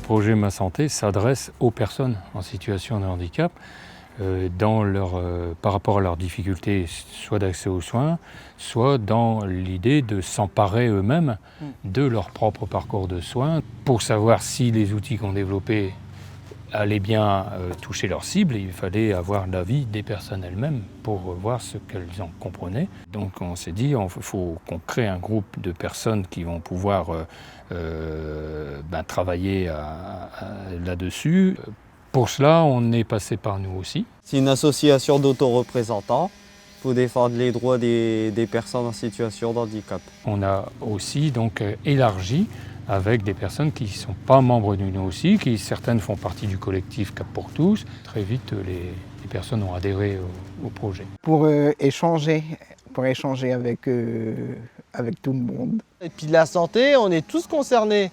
projet Ma Santé s'adresse aux personnes en situation de handicap par rapport à leurs difficultés, soit d'accès aux soins, soit dans l'idée de s'emparer eux-mêmes de leur propre parcours de soins pour savoir si les outils qu'on développés allaient bien toucher leur cible. Il fallait avoir l'avis des personnes elles-mêmes pour voir ce qu'elles en comprenaient. Donc on s'est dit il faut qu'on crée un groupe de personnes qui vont pouvoir travailler là-dessus. Pour cela, on est passé par nous aussi. C'est une association d'autoreprésentants pour défendre les droits des personnes en situation de handicap. On a aussi donc élargi avec des personnes qui ne sont pas membres du nous aussi, qui certaines font partie du collectif Cap pour tous. Très vite, les personnes ont adhéré au projet. Pour échanger avec tout le monde. Et puis la santé, on est tous concernés.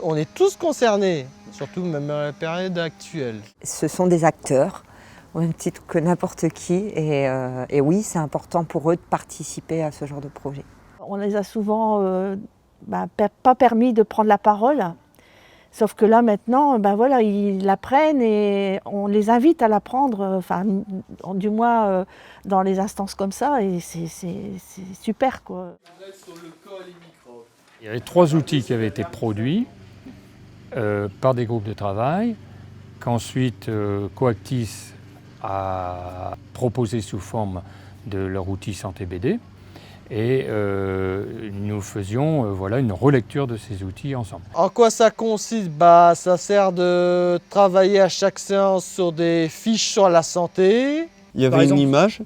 On est tous concernés, surtout même à la période actuelle. Ce sont des acteurs, au même titre que n'importe qui. Et oui, c'est important pour eux de participer à ce genre de projet. On les a souvent pas permis de prendre la parole. Sauf que là maintenant, ils la prennent et on les invite à la prendre, du moins dans les instances comme ça, et c'est super, quoi. Il y avait 3 outils qui avaient été produits par des groupes de travail, qu'ensuite Coactis a proposé sous forme de leur outil Santé BD. Et nous faisions une relecture de ces outils ensemble. En quoi ça consiste? Ça sert de travailler à chaque séance sur des fiches sur la santé. Il y avait une image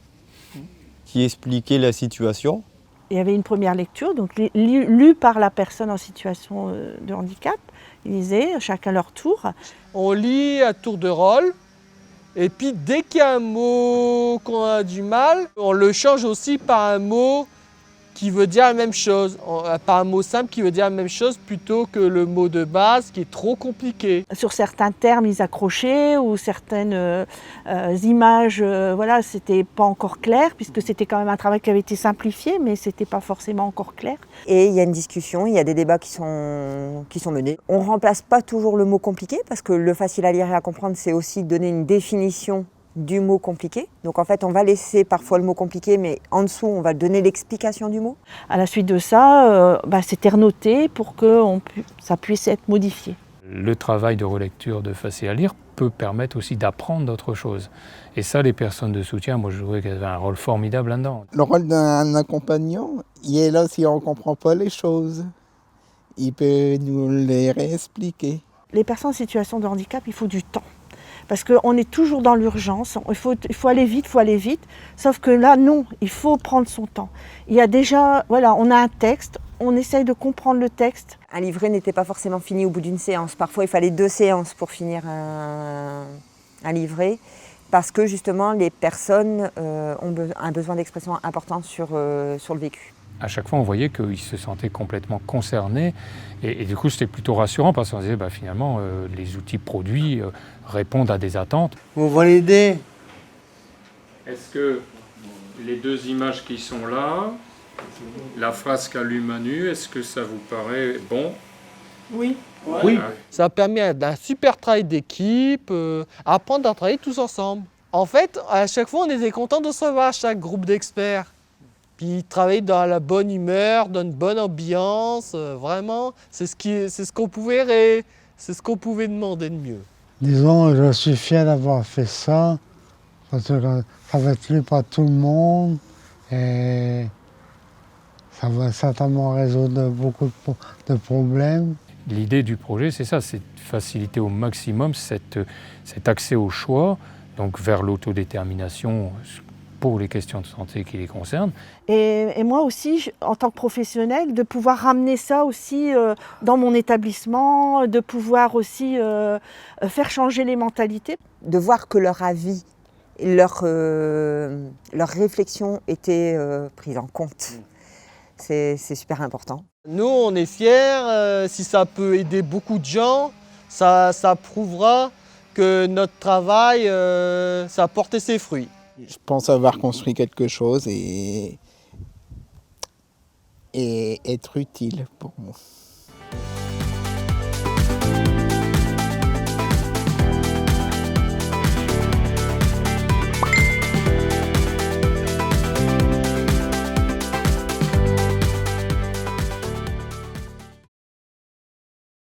qui expliquait la situation. Il y avait une première lecture, donc lue par la personne en situation de handicap. Ils lisaient chacun leur tour. On lit à tour de rôle. Et puis dès qu'il y a un mot qu'on a du mal, on le change aussi par un mot qui veut dire la même chose, par un mot simple qui veut dire la même chose plutôt que le mot de base qui est trop compliqué. Sur certains termes, ils accrochaient ou certaines images, c'était pas encore clair puisque c'était quand même un travail qui avait été simplifié, mais c'était pas forcément encore clair. Et il y a une discussion, il y a des débats qui sont menés. On ne remplace pas toujours le mot compliqué parce que le facile à lire et à comprendre, c'est aussi donner une définition du mot compliqué. Donc en fait, on va laisser parfois le mot compliqué, mais en dessous, on va donner l'explication du mot. À la suite de ça, c'était renoté pour que ça puisse être modifié. Le travail de relecture de Facile à lire peut permettre aussi d'apprendre d'autres choses. Et ça, les personnes de soutien, moi je trouvais qu'elles avaient un rôle formidable là-dedans. Le rôle d'un accompagnant, il est là si on ne comprend pas les choses. Il peut nous les réexpliquer. Les personnes en situation de handicap, il faut du temps. Parce qu'on est toujours dans l'urgence, il faut aller vite, sauf que là, non, il faut prendre son temps. Il y a déjà, on a un texte, on essaye de comprendre le texte. Un livret n'était pas forcément fini au bout d'une séance. Parfois, il fallait 2 séances pour finir un livret, parce que justement, les personnes ont un besoin d'expression important sur le vécu. À chaque fois, on voyait qu'ils se sentaient complètement concernés. Et du coup, c'était plutôt rassurant parce qu'on se disait, finalement, les outils produits répondent à des attentes. Vous validez? Est-ce que les 2 images qui sont là, la phrase qu'a lu Manu, est-ce que ça vous paraît bon? Oui. Oui. Ça permet d'un super travail d'équipe, apprendre à travailler tous ensemble. En fait, à chaque fois, on était content de se revoir chaque groupe d'experts. Puis travailler dans la bonne humeur, dans une bonne ambiance, vraiment, c'est ce qu'on pouvait demander de mieux. Disons, je suis fier d'avoir fait ça, parce que ça va être lu par tout le monde et ça va certainement résoudre beaucoup de problèmes. L'idée du projet, c'est ça, c'est de faciliter au maximum cet accès au choix, donc vers l'autodétermination pour les questions de santé qui les concernent. Et moi aussi, en tant que professionnelle, de pouvoir ramener ça aussi dans mon établissement, de pouvoir aussi faire changer les mentalités. De voir que leur avis, leur réflexion étaient prises en compte. C'est super important. Nous, on est fiers. Si ça peut aider beaucoup de gens, ça prouvera que notre travail, ça a porté ses fruits. Je pense avoir construit quelque chose et être utile pour moi.